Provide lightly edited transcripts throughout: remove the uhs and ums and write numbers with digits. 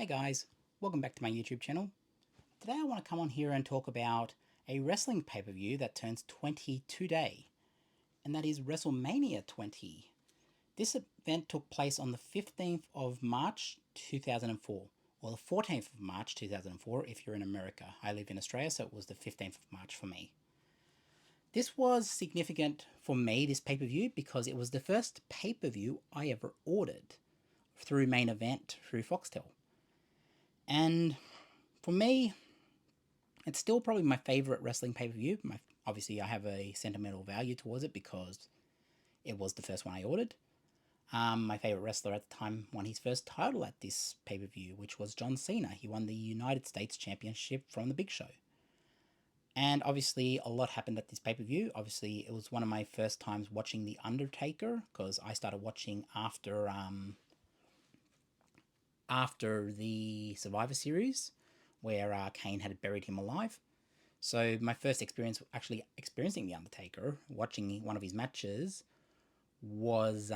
Hey guys, welcome back to my YouTube channel. Today I want to come on here and talk about a wrestling pay-per-view that turns 20 today, and that is Wrestlemania 20. This event took place on the 15th of March 2004, or the 14th of March 2004 if you're in America. I live in Australia, so it was the 15th of March for me. This was significant for me, this pay-per-view, because it was the first pay-per-view I ever ordered through Main Event through Foxtel. And for me, it's still probably my favorite wrestling pay-per-view. Obviously, I have a sentimental value towards it because it was the first one I ordered. My favorite wrestler at the time won his first title at this pay-per-view, which was John Cena. He won the United States Championship from the Big Show. And obviously, a lot happened at this pay-per-view. Obviously, it was one of my first times watching The Undertaker, because I started watching after the Survivor Series, where Kane had buried him alive. So my first experience actually experiencing The Undertaker, watching one of his matches, was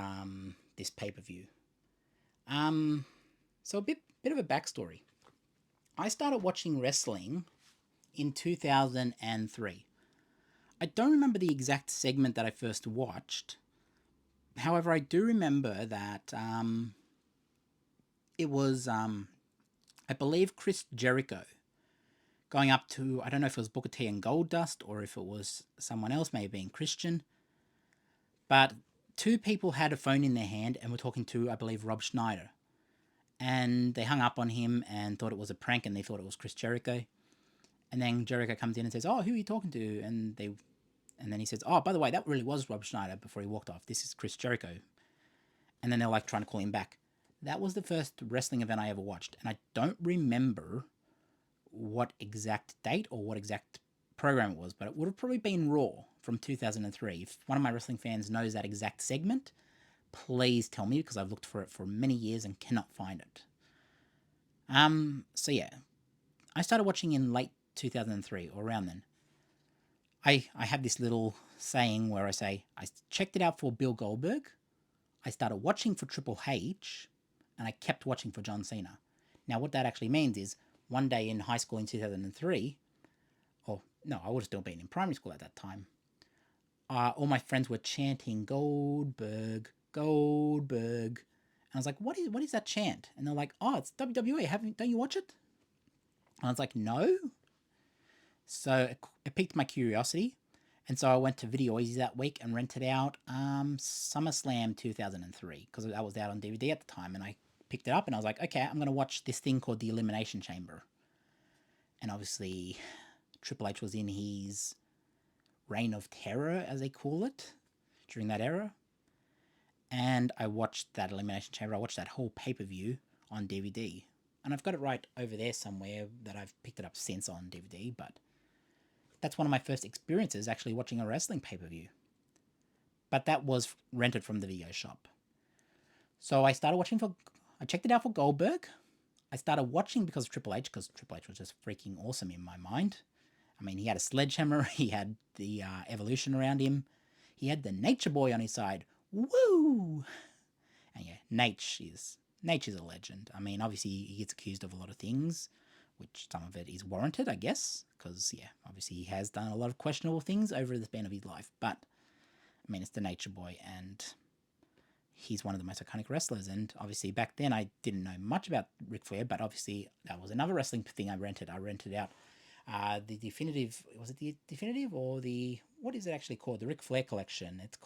this pay-per-view. So a bit of a backstory. I started watching wrestling in 2003. I don't remember the exact segment that I first watched. However, I do remember that it was, I believe, Chris Jericho going up to, I don't know if it was Booker T and Goldust or if it was someone else, maybe being Christian. But two people had a phone in their hand and were talking to, I believe, Rob Schneider. And they hung up on him and thought it was a prank, and they thought it was Chris Jericho. And then Jericho comes in and says, "Oh, who are you talking to?" And then he says, "Oh, by the way, that really was Rob Schneider," before he walked off. "This is Chris Jericho." And then they're like trying to call him back. That was the first wrestling event I ever watched, and I don't remember what exact date or what exact program it was, but it would have probably been Raw from 2003. If one of my wrestling fans knows that exact segment, please tell me, because I've looked for it for many years and cannot find it. So yeah, I started watching in late 2003 or around then. I have this little saying where I say I checked it out for Bill Goldberg, I started watching for Triple H, and I kept watching for John Cena. Now, what that actually means is one day in high school in 2003, or no, I would have still been in primary school at that time, all my friends were chanting Goldberg, Goldberg. And I was like, what is that chant? And they're like, "Oh, it's WWE. Don't you watch it?" And I was like, "No." So it piqued my curiosity. And so I went to Video Easy that week and rented out SummerSlam 2003, because that was out on DVD at the time. And I picked it up and I was like, okay, I'm going to watch this thing called The Elimination Chamber. And obviously, Triple H was in his reign of terror, as they call it, during that era. And I watched that Elimination Chamber. I watched that whole pay-per-view on DVD. And I've got it right over there somewhere that I've picked it up since on DVD, but that's one of my first experiences actually watching a wrestling pay-per-view. But that was rented from the video shop. So I checked it out for Goldberg. I started watching because of Triple H, because Triple H was just freaking awesome in my mind. I mean, he had a sledgehammer, he had the Evolution around him, he had the Nature Boy on his side. Woo! And yeah, Nate is a legend. I mean, obviously he gets accused of a lot of things, which some of it is warranted, I guess, because yeah, obviously he has done a lot of questionable things over the span of his life. But I mean, it's the Nature Boy, and he's one of the most iconic wrestlers. And obviously back then I didn't know much about Ric Flair, but obviously that was another wrestling thing I rented. I rented out the definitive, was it the definitive or the, what is it actually called? The Ric Flair collection. It's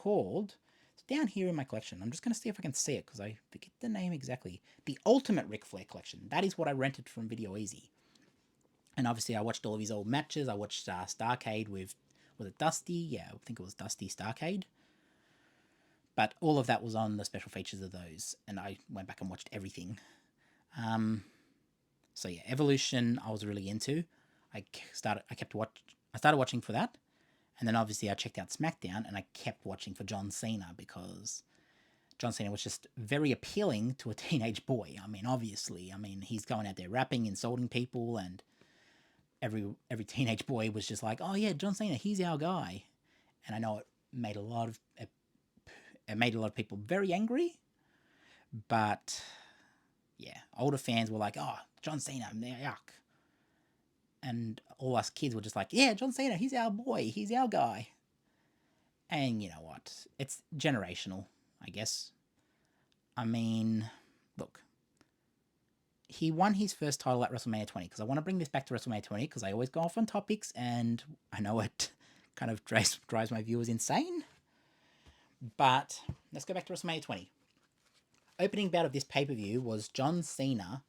down here in my collection. I'm just going to see if I can see it, because I forget the name exactly. The Ultimate Ric Flair collection. That is what I rented from Video Easy. And obviously I watched all of his old matches. I watched Starrcade with, was it Dusty? Yeah, I think it was Dusty Starrcade. But all of that was on the special features of those, and I went back and watched everything. So yeah, Evolution I was really into. I started watching for that, and then obviously I checked out SmackDown, and I kept watching for John Cena, because John Cena was just very appealing to a teenage boy. I mean, obviously, he's going out there rapping, insulting people, and every teenage boy was just like, "Oh yeah, John Cena, he's our guy." And I know it made a lot of people very angry, but yeah, older fans were like, oh, John Cena, yuck. And all us kids were just like, yeah, John Cena, he's our boy, he's our guy. And you know what? It's generational, I guess. I mean, look, he won his first title at WrestleMania 20 because I want to bring this back to WrestleMania 20 because I always go off on topics and I know it kind of drives my viewers insane. But let's go back to WrestleMania 20. Opening bout of this pay-per-view was John Cena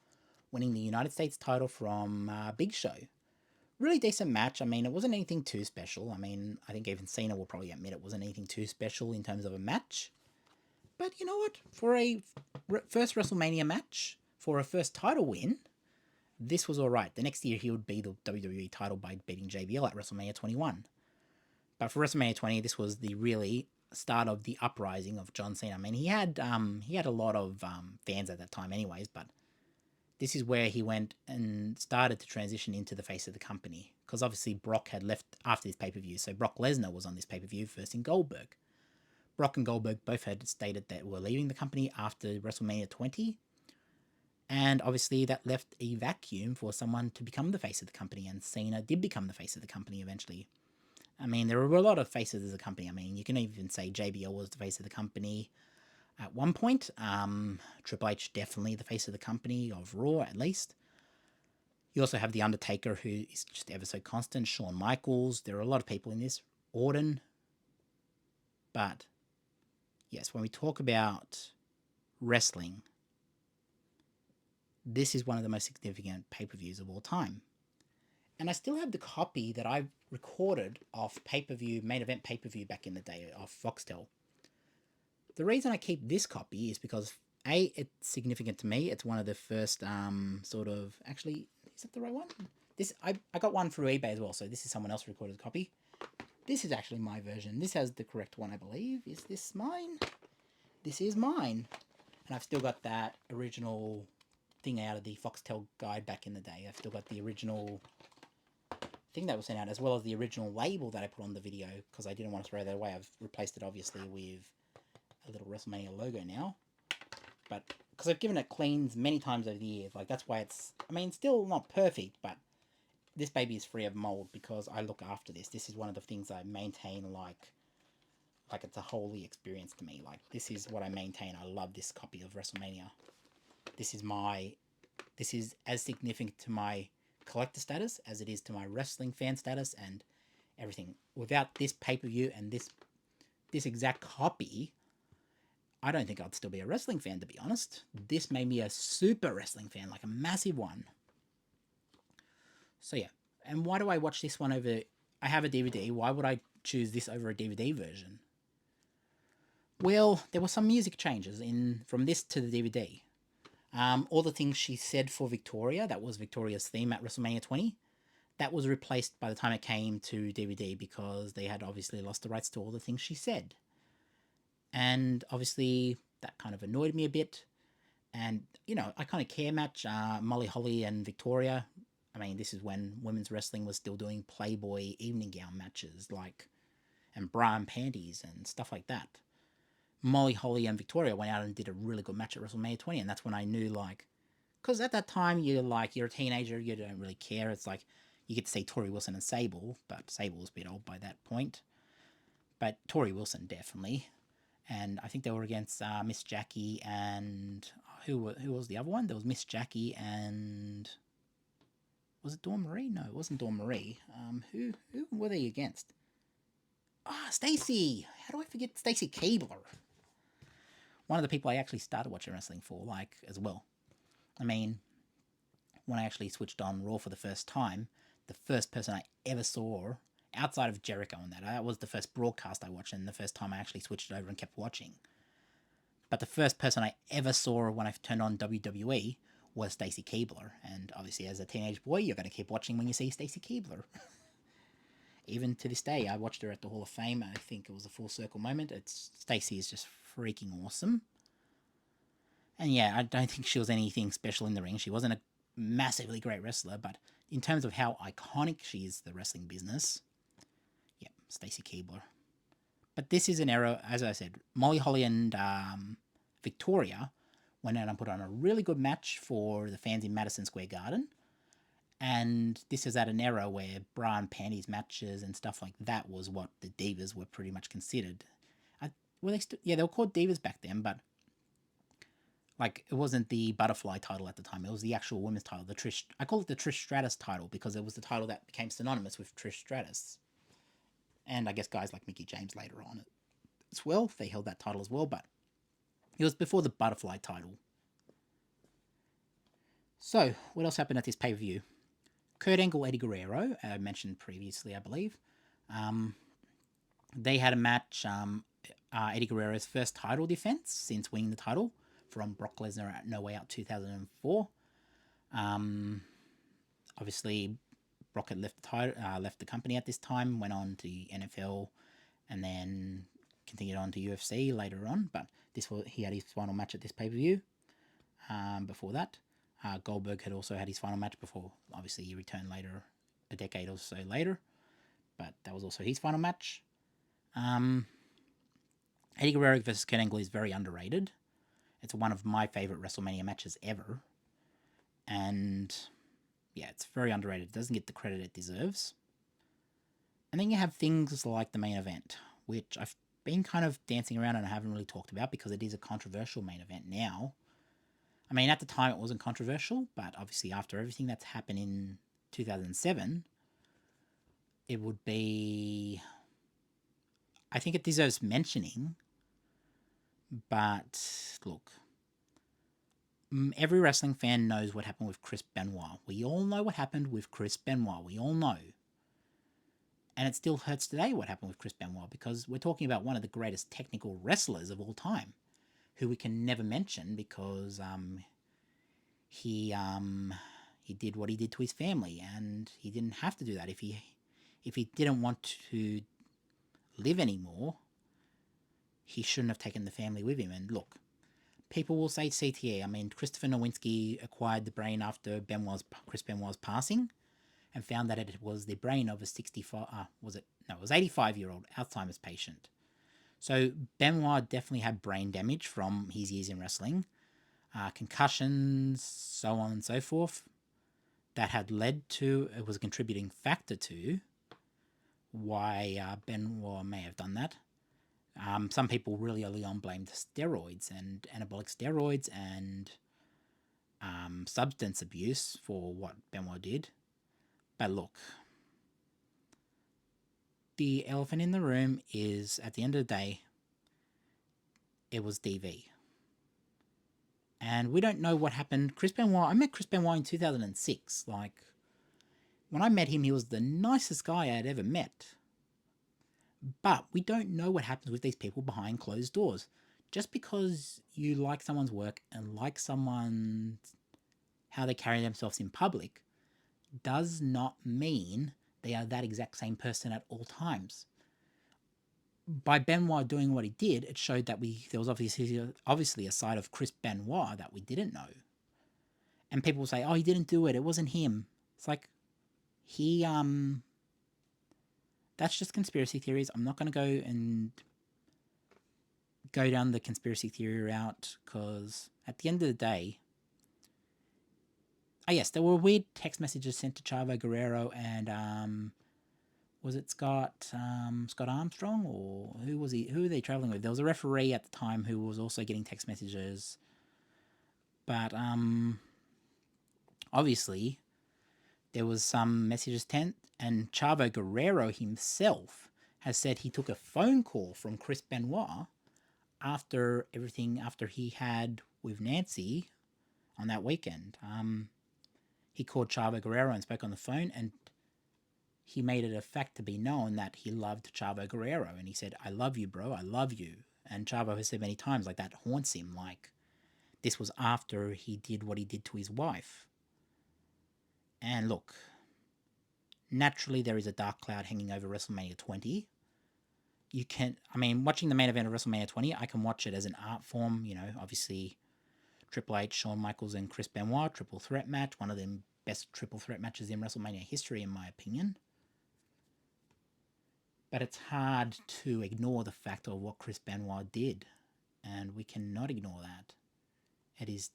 winning the United States title from Big Show. Really decent match. I mean, it wasn't anything too special. I mean, I think even Cena will probably admit it wasn't anything too special in terms of a match. But you know what? For a first WrestleMania match, for a first title win, this was alright. The next year he would beat the WWE title by beating JBL at WrestleMania 21. But for WrestleMania 20, this was the really start of the uprising of John Cena. I mean, he had a lot of fans at that time anyways, but this is where he went and started to transition into the face of the company. Because obviously Brock had left after this pay-per-view, so Brock Lesnar was on this pay-per-view first in Goldberg. Brock and Goldberg both had stated that were leaving the company after WrestleMania 20. And obviously that left a vacuum for someone to become the face of the company, and Cena did become the face of the company eventually. I mean, there were a lot of faces as a company. I mean, you can even say JBL was the face of the company at one point. Triple H definitely the face of the company, of Raw at least. You also have The Undertaker, who is just ever so constant. Shawn Michaels. There are a lot of people in this. Orton. But, yes, when we talk about wrestling, this is one of the most significant pay-per-views of all time. And I still have the copy that I recorded of pay-per-view, main event pay-per-view back in the day of Foxtel. The reason I keep this copy is because, A, it's significant to me. It's one of the first actually, is that the right one? I got one through eBay as well, so this is someone else recorded copy. This is actually my version. This has the correct one, I believe. Is this mine? This is mine. And I've still got that original thing out of the Foxtel guide back in the day. I've still got the original thing that was sent out, as well as the original label that I put on the video, because I didn't want to throw that away. I've replaced it, obviously, with a little WrestleMania logo now. But, because I've given it cleans many times over the years, like, that's why it's, I mean, still not perfect, but this baby is free of mold, because I look after this. This is one of the things I maintain, like it's a holy experience to me. Like, this is what I maintain. I love this copy of WrestleMania. This is as significant to my collector status as it is to my wrestling fan status and everything. Without this pay-per-view and this exact copy, I don't think I'd still be a wrestling fan, to be honest. This made me a super wrestling fan, like a massive one. So yeah, and why do I watch this one over... I have a DVD, why would I choose this over a DVD version? Well, there were some music changes from this to the DVD. All the things she said for Victoria, that was Victoria's theme at WrestleMania 20, that was replaced by the time it came to DVD because they had obviously lost the rights to all the things she said. And obviously that kind of annoyed me a bit. And, you know, Iconic Care match, Molly Holly and Victoria. I mean, this is when women's wrestling was still doing Playboy evening gown matches, and bra and panties and stuff like that. Molly Holly and Victoria went out and did a really good match at WrestleMania 20, and that's when I knew, because at that time you're a teenager, you don't really care. It's like you get to see Tori Wilson and Sable, but Sable was a bit old by that point. But Tori Wilson definitely, and I think they were against Miss Jackie and who was the other one? There was Miss Jackie and was it Dawn Marie? No, it wasn't Dawn Marie. Who were they against? Stacy. How do I forget Stacy Keibler? One of the people I actually started watching wrestling for, as well. I mean, when I actually switched on Raw for the first time, the first person I ever saw, outside of Jericho and that was the first broadcast I watched and the first time I actually switched it over and kept watching. But the first person I ever saw when I turned on WWE was Stacy Keibler. And obviously as a teenage boy, you're going to keep watching when you see Stacy Keibler. Even to this day, I watched her at the Hall of Fame. I think it was a full circle moment. Stacy is just freaking awesome. And yeah, I don't think she was anything special in the ring. She wasn't a massively great wrestler, but in terms of how iconic she is to the wrestling business, yeah, Stacy Keibler. But this is an era, as I said, Molly Holly and Victoria went out and put on a really good match for the fans in Madison Square Garden. And this is at an era where bra and panties matches and stuff like that was what the divas were pretty much considered. Were they still? Yeah, they were called divas back then, but like it wasn't the butterfly title at the time. It was the actual women's title. The Trish. I call it the Trish Stratus title because it was the title that became synonymous with Trish Stratus. And I guess guys like Mickie James later on as well. They held that title as well, but it was before the butterfly title. So, what else happened at this pay-per-view? Kurt Angle, Eddie Guerrero, mentioned previously, I believe. They had a match, Eddie Guerrero's first title defense since winning the title from Brock Lesnar at No Way Out 2004. Obviously, Brock had left the company at this time, went on to NFL, and then continued on to UFC later on. But he had his final match at this pay-per-view. Before that, Goldberg had also had his final match before. Obviously, he returned later, a decade or so later. But that was also his final match. Eddie Guerrero versus Kurt Angle is very underrated. It's one of my favorite WrestleMania matches ever. And yeah, it's very underrated. It doesn't get the credit it deserves. And then you have things like the main event, which I've been kind of dancing around and I haven't really talked about because it is a controversial main event now. I mean, at the time it wasn't controversial, but obviously after everything that's happened in 2007, it would be... I think it deserves mentioning, but look, every wrestling fan knows what happened with Chris Benoit. We all know what happened with Chris Benoit. We all know. And it still hurts today what happened with Chris Benoit because we're talking about one of the greatest technical wrestlers of all time, who we can never mention because he did what he did to his family, and he didn't have to do that. If he didn't want to live anymore, he shouldn't have taken the family with him. And look, people will say CTA. I mean, Christopher Nowinski acquired the brain after Chris Benoit's passing, and found that it was the brain of a 85-year-old Alzheimer's patient. So Benoit definitely had brain damage from his years in wrestling, concussions, so on and so forth. That had led to, it was a contributing factor to why Benoit may have done that. Some people really early on blamed steroids and anabolic steroids and substance abuse for what Benoit did. But look, the elephant in the room is, at the end of the day, it was DV. And we don't know what happened. Chris Benoit, I met Chris Benoit in 2006. Like, when I met him, he was the nicest guy I had ever met. But we don't know what happens with these people behind closed doors. Just because you like someone's work and like how they carry themselves in public does not mean they are that exact same person at all times. By Benoit doing what he did, it showed that there was obviously a side of Chris Benoit that we didn't know. And people will say, oh, he didn't do it, it wasn't him. It's like, that's just conspiracy theories. I'm not going to go down the conspiracy theory route, because at the end of the day, yes, there were weird text messages sent to Chavo Guerrero and was it Scott Armstrong, or who were they traveling with? There was a referee at the time who was also getting text messages. But obviously there was some messages sent, and Chavo Guerrero himself has said he took a phone call from Chris Benoit after he had with Nancy on that weekend. He called Chavo Guerrero and spoke on the phone, and he made it a fact to be known that he loved Chavo Guerrero, and he said, I love you, bro, I love you. And Chavo has said many times, like, that haunts him, like, this was after he did what he did to his wife. And look, naturally there is a dark cloud hanging over WrestleMania 20. Watching the main event of WrestleMania 20, I can watch it as an art form, obviously Triple H, Shawn Michaels, and Chris Benoit, triple threat match, one of the best triple threat matches in WrestleMania history, in my opinion. But it's hard to ignore the fact of what Chris Benoit did, and we cannot ignore that. It's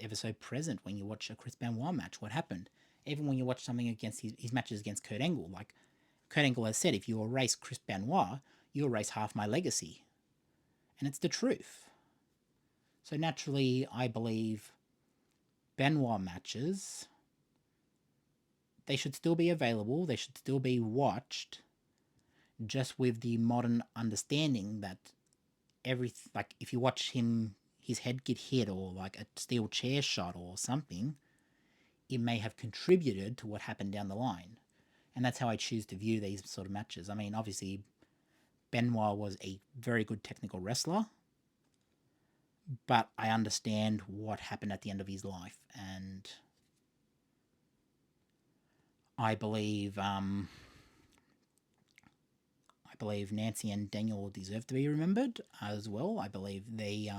ever so present when you watch a Chris Benoit match. What happened? Even when you watch something against his matches against Kurt Angle, like Kurt Angle has said, if you erase Chris Benoit, you erase half my legacy, and it's the truth. So naturally, I believe Benoit matches, they should still be available. They should still be watched, just with the modern understanding that like if you watch his head get hit or like a steel chair shot or something, it may have contributed to what happened down the line. And that's how I choose to view these sort of matches. I mean, obviously, Benoit was a very good technical wrestler, but I understand what happened at the end of his life, and I believe I believe Nancy and Daniel deserve to be remembered as well. I believe they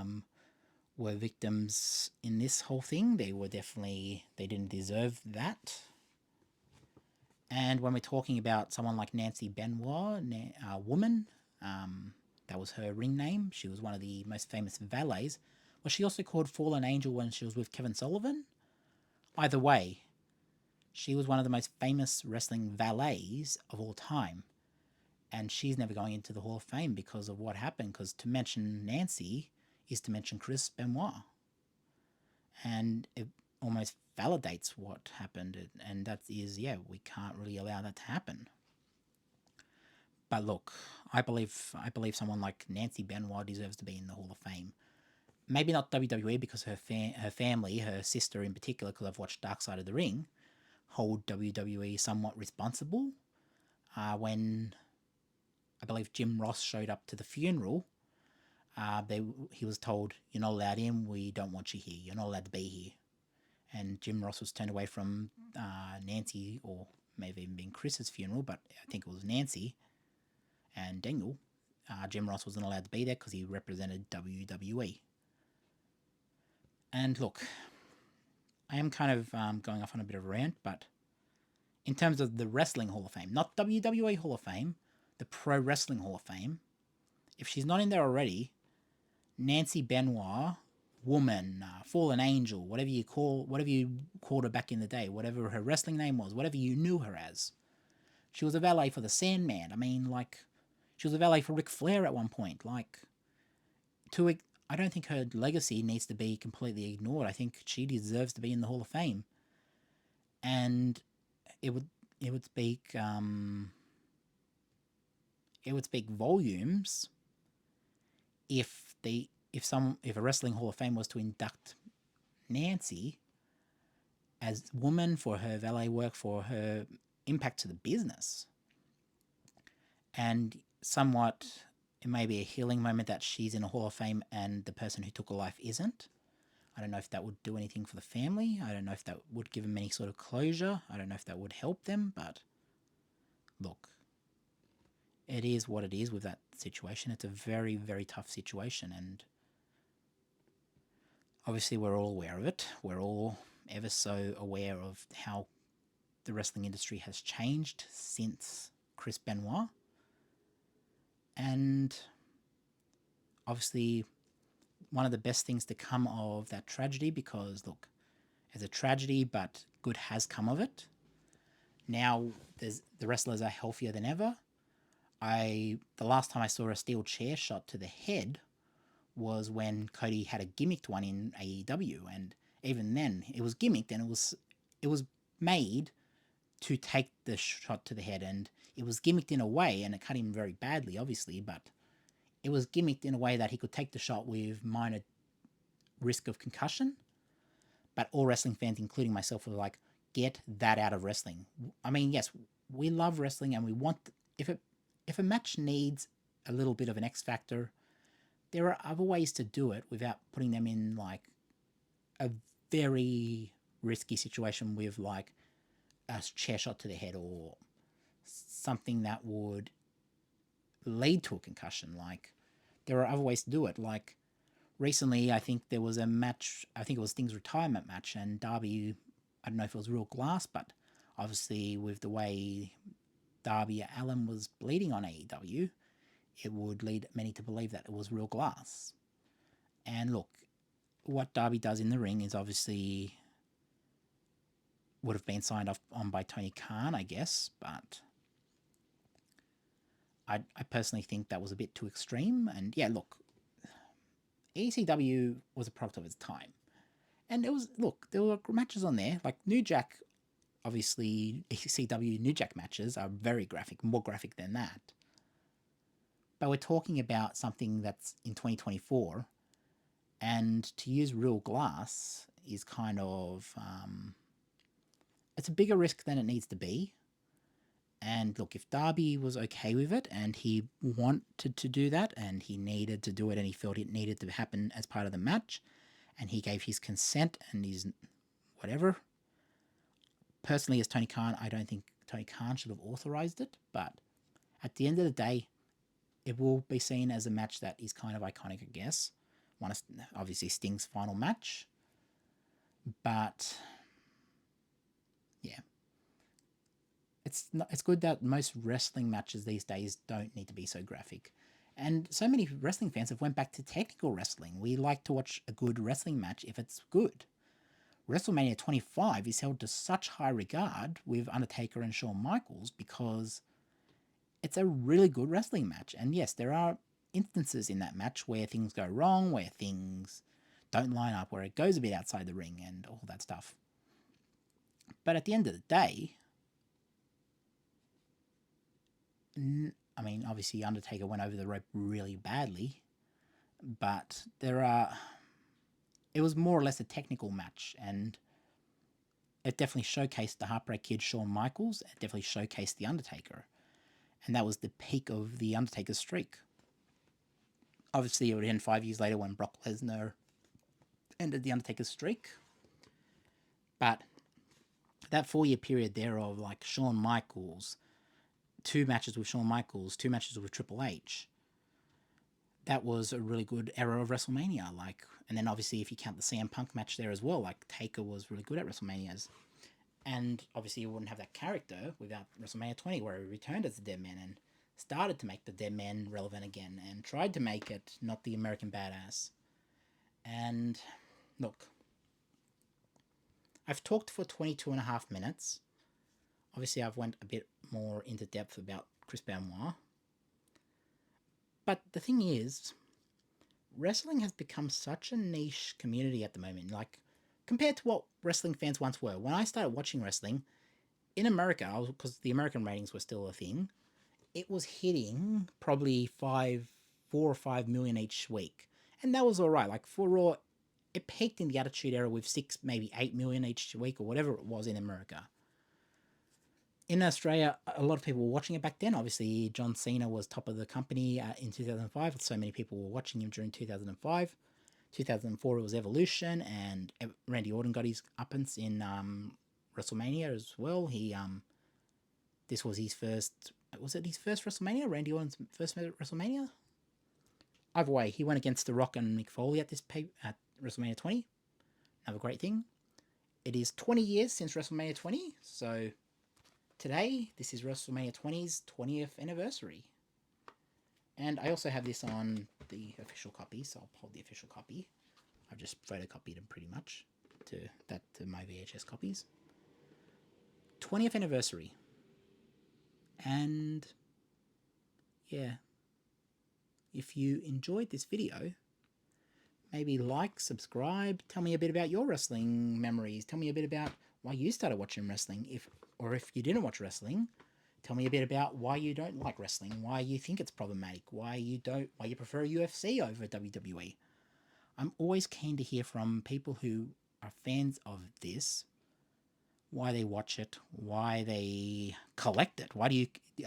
were victims in this whole thing. They didn't deserve that. And when we're talking about someone like Nancy Benoit, a woman, that was her ring name. She was one of the most famous valets. Was she also called Fallen Angel when she was with Kevin Sullivan? Either way, she was one of the most famous wrestling valets of all time. And she's never going into the Hall of Fame because of what happened. Because to mention Nancy is to mention Chris Benoit. And it almost validates what happened. And that is, yeah, we can't really allow that to happen. But look, I believe someone like Nancy Benoit deserves to be in the Hall of Fame. Maybe not WWE because her family, her sister in particular, because I've watched Dark Side of the Ring, hold WWE somewhat responsible. When I believe Jim Ross showed up to the funeral, he was told, "You're not allowed in. We don't want you here. You're not allowed to be here." And Jim Ross was turned away from Nancy, or maybe even been Chris's funeral, but I think it was Nancy and Daniel. Jim Ross wasn't allowed to be there because he represented WWE. And look, I am kind of going off on a bit of a rant, but in terms of the Wrestling Hall of Fame, not WWE Hall of Fame, the Pro Wrestling Hall of Fame, if she's not in there already, Nancy Benoit, woman, fallen angel, whatever you called her back in the day, whatever her wrestling name was, whatever you knew her as. She was a valet for the Sandman. I mean, like, she was a valet for Ric Flair at one point. Like, I don't think her legacy needs to be completely ignored. I think she deserves to be in the Hall of Fame, and it would speak volumes if a wrestling Hall of Fame was to induct Nancy as woman for her valet work, for her impact to the business, and somewhat it may be a healing moment that she's in a Hall of Fame and the person who took her life isn't. I don't know if that would do anything for the family. I don't know if that would give them any sort of closure. I don't know if that would help them, but look, it is what it is with that situation. It's a very, very tough situation, and obviously we're all aware of it. We're all ever so aware of how the wrestling industry has changed since Chris Benoit. And obviously one of the best things to come of that tragedy, because look, it's a tragedy, but good has come of it. Now the wrestlers are healthier than ever. The last time I saw a steel chair shot to the head was when Cody had a gimmicked one in AEW, and even then it was gimmicked, and it was made to take the shot to the head, and it was gimmicked in a way, and it cut him very badly, obviously, but it was gimmicked in a way that he could take the shot with minor risk of concussion. But all wrestling fans, including myself, were like, get that out of wrestling. I mean, yes, we love wrestling, and we want, if a match needs a little bit of an X factor, there are other ways to do it without putting them in like a very risky situation with like a chair shot to the head or something that would lead to a concussion. Like, there are other ways to do it. Like, recently, I think there was a match, I think it was Sting's retirement match, and Darby, I don't know if it was real glass, but obviously with the way Darby Allin was bleeding on AEW, it would lead many to believe that it was real glass. And look, what Darby does in the ring is obviously would have been signed off on by Tony Khan, I guess, but I personally think that was a bit too extreme. And yeah, look, ECW was a product of its time. And there were matches on there. Like New Jack, obviously, ECW New Jack matches are very graphic, more graphic than that. But we're talking about something that's in 2024, and to use real glass is kind of it's a bigger risk than it needs to be. And look, if Darby was okay with it and he wanted to do that and he needed to do it and he felt it needed to happen as part of the match and he gave his consent and his whatever. Personally, as Tony Khan, I don't think Tony Khan should have authorized it, but at the end of the day, it will be seen as a match that is kind of iconic, I guess. One is obviously Sting's final match, but yeah. It's good that most wrestling matches these days don't need to be so graphic. And so many wrestling fans have went back to technical wrestling. We like to watch a good wrestling match if it's good. WrestleMania 25 is held to such high regard with Undertaker and Shawn Michaels because it's a really good wrestling match. And yes, there are instances in that match where things go wrong, where things don't line up, where it goes a bit outside the ring and all that stuff. But at the end of the day, I mean, obviously Undertaker went over the rope really badly, but it was more or less a technical match, and it definitely showcased the Heartbreak Kid Shawn Michaels. It definitely showcased the Undertaker, and that was the peak of the Undertaker's streak. Obviously, it would end 5 years later when Brock Lesnar ended the Undertaker's streak, but that 4-year period there of like Shawn Michaels, 2 matches with Shawn Michaels, 2 matches with Triple H, that was a really good era of WrestleMania. And then obviously if you count the CM Punk match there as well, like Taker was really good at WrestleManias. And obviously you wouldn't have that character without WrestleMania 20, where he returned as the Dead Man and started to make the Dead Man relevant again and tried to make it not the American Badass. And look, I've talked for 22 and a half minutes. Obviously, I've went a bit more into depth about Chris Benoit. But the thing is, wrestling has become such a niche community at the moment. Like, compared to what wrestling fans once were. When I started watching wrestling, in America, because the American ratings were still a thing, it was hitting probably 4 or 5 million each week. And that was alright. Like, for Raw, it peaked in the Attitude Era with 6, maybe 8 million each week, or whatever it was in America. In Australia, a lot of people were watching it back then. Obviously, John Cena was top of the company in 2005. So many people were watching him during 2005. 2004, it was Evolution, and Randy Orton got his uppance in WrestleMania as well. This was his first. Was it his first WrestleMania? Randy Orton's first WrestleMania. Either way, he went against The Rock and Mick Foley at WrestleMania 20. Another great thing. It is 20 years since WrestleMania 20, so today, this is WrestleMania 20's 20th anniversary. And I also have this on the official copy, so I'll hold the official copy. I've just photocopied them pretty much to my VHS copies. 20th anniversary. And yeah, if you enjoyed this video, maybe like, subscribe, tell me a bit about your wrestling memories, tell me a bit about why you started watching wrestling, if you didn't watch wrestling, tell me a bit about why you don't like wrestling, why you think it's problematic, why you prefer UFC over WWE. I'm always keen to hear from people who are fans of this, why they watch it, why they collect it. Are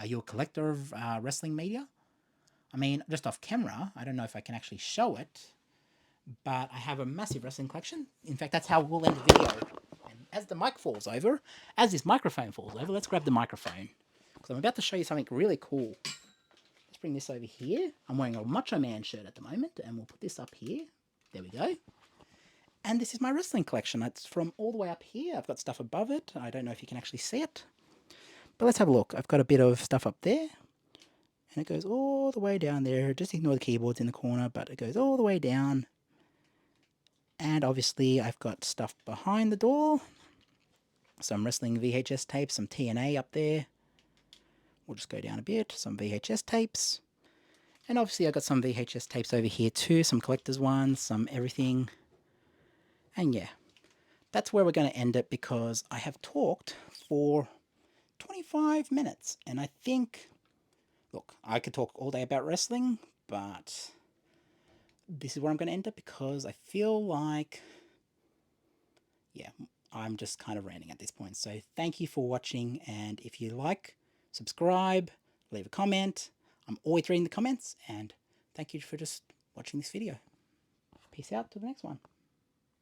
you a collector of wrestling media? I mean, just off camera, I don't know if I can actually show it, but I have a massive wrestling collection. In fact, that's how we'll end the video. As the mic falls over, as this microphone falls over, let's grab the microphone, because I'm about to show you something really cool. Let's bring this over here. I'm wearing a Macho Man shirt at the moment, and we'll put this up here. There we go. And this is my wrestling collection. It's from all the way up here. I've got stuff above it. I don't know if you can actually see it, but let's have a look. I've got a bit of stuff up there, and it goes all the way down there. Just ignore the keyboards in the corner, but it goes all the way down. And obviously I've got stuff behind the door. Some wrestling VHS tapes, some TNA up there. We'll just go down a bit, some VHS tapes. And obviously I've got some VHS tapes over here too, some collector's ones, some everything. And yeah, that's where we're going to end it because I have talked for 25 minutes. And I think, look, I could talk all day about wrestling, but this is where I'm going to end it because I feel like, yeah, I'm just kind of ranting at this point. So thank you for watching, and if you like, subscribe, leave a comment. I'm always reading the comments, and thank you for just watching this video. Peace out to the next one.